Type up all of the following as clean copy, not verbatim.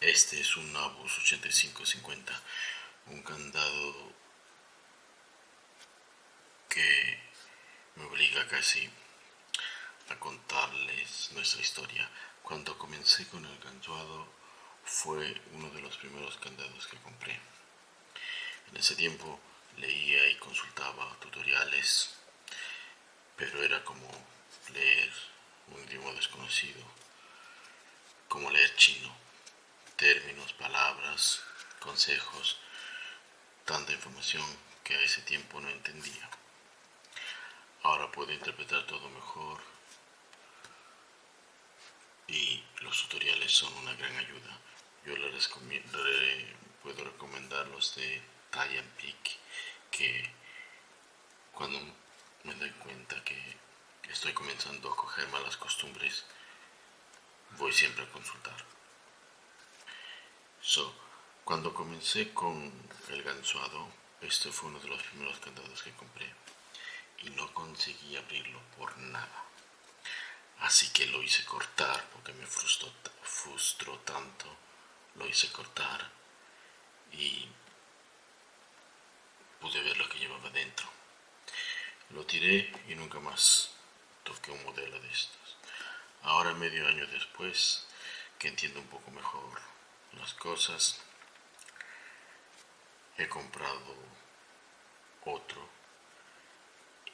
Este es un Nabus 8550, un candado que me obliga casi a contarles nuestra historia. Cuando comencé con el ganchuado fue uno de los primeros candados que compré. En ese tiempo leía y consultaba tutoriales, pero era como leer un idioma desconocido, como leer chino. Términos, palabras, consejos, tanta información que a ese tiempo no entendía. Ahora puedo interpretar todo mejor y los tutoriales son una gran ayuda. Yo puedo recomendar los de Tall Peak, que cuando me doy cuenta que estoy comenzando a coger malas costumbres, voy siempre a consultar. Cuando comencé con el gansuado, este fue uno de los primeros candados que compré y no conseguí abrirlo por nada. Así que lo hice cortar porque me frustró tanto. Lo hice cortar y pude ver lo que llevaba dentro. Lo tiré y nunca más toqué un modelo de estos. Ahora, medio año después, que entiendo un poco mejor las cosas, he comprado otro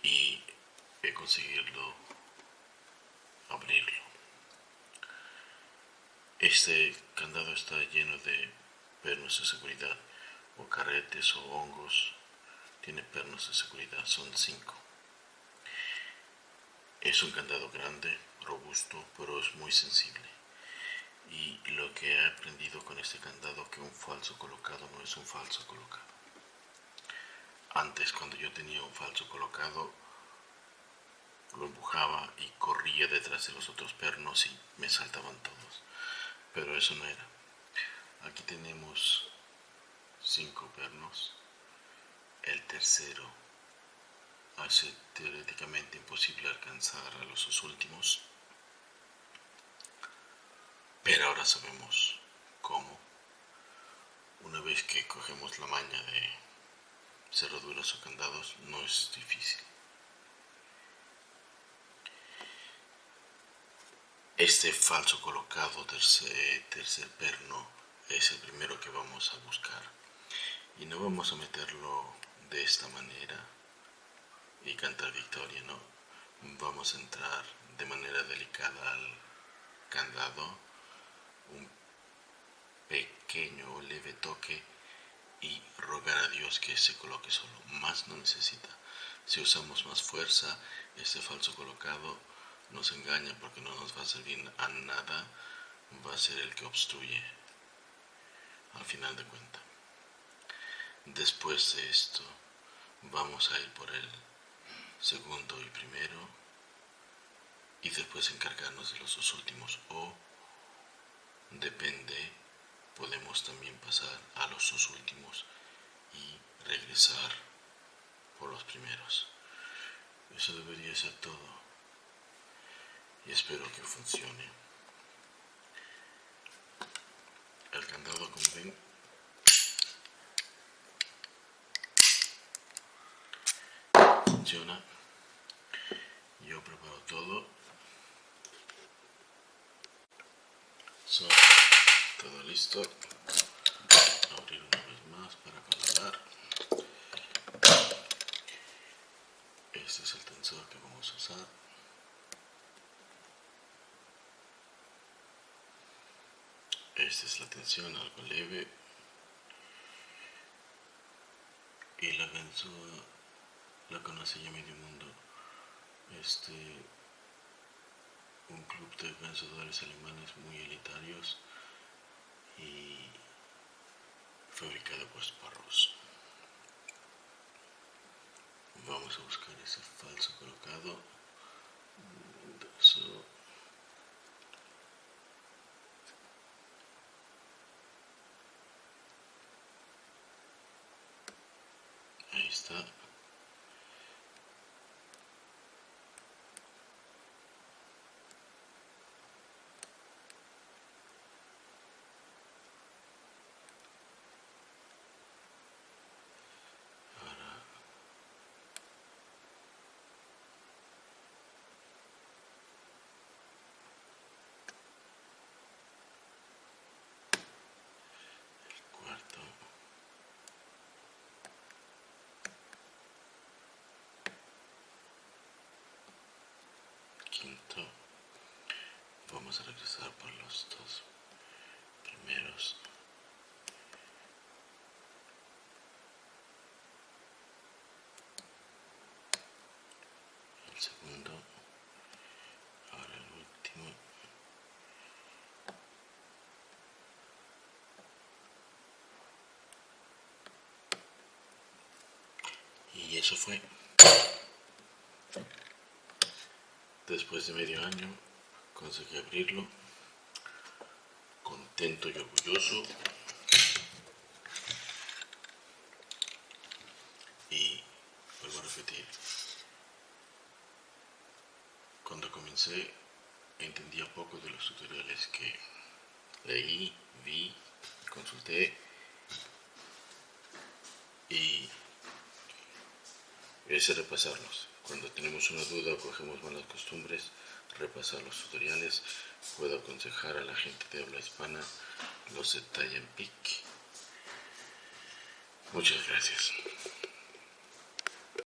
y he conseguido abrirlo. Este candado está lleno de pernos de seguridad, o carretes o hongos. Tiene pernos de seguridad, son 5. Es un candado grande, robusto, pero es muy sensible. Y lo que he aprendido con este candado, que un falso colocado no es un falso colocado. Antes, cuando yo tenía un falso colocado, lo empujaba y corría detrás de los otros pernos y me saltaban todos. Pero eso no era. Aquí tenemos 5 pernos. El tercero hace teóricamente imposible alcanzar a los dos últimos. Pero ahora sabemos cómo. Una vez que cogemos la maña de cerraduras o candados, no es difícil. Este falso colocado tercer perno es el primero que vamos a buscar. Y no vamos a meterlo de esta manera y cantar victoria, no. Vamos a entrar de manera delicada al candado, un pequeño o leve toque y rogar a Dios que se coloque solo. Más no necesita. Si usamos más fuerza, este falso colocado nos engaña porque no nos va a servir a nada. Va a ser el que obstruye al final de cuentas. Después de esto, vamos a ir por el segundo y primero y después encargarnos de los dos últimos, o depende, podemos también pasar a los dos últimos y regresar por los primeros. Eso debería ser todo y espero que funcione. El candado, como ven, funciona. Yo preparo todo. Todo listo. Abrir una vez más para controlar. Este es el tensor que vamos a usar. Esta es la tensión, algo leve. Y la ganzúa la conoce ya medio mundo. Un club de gansadores alemanes muy elitarios y fabricado por Sparrows. Vamos a buscar ese falso colocado. Ahí está. vamos a regresar por los dos primeros. El segundo, ahora el último. Y eso fue. Después de medio año conseguí abrirlo, contento y orgulloso. Y vuelvo a repetir, cuando comencé entendía poco de los tutoriales que leí, vi, consulté y es repasarlos. Cuando tenemos una duda o cogemos malas costumbres, repasar los tutoriales. Puedo aconsejar a la gente de habla hispana los de Talla en Pic. Muchas gracias.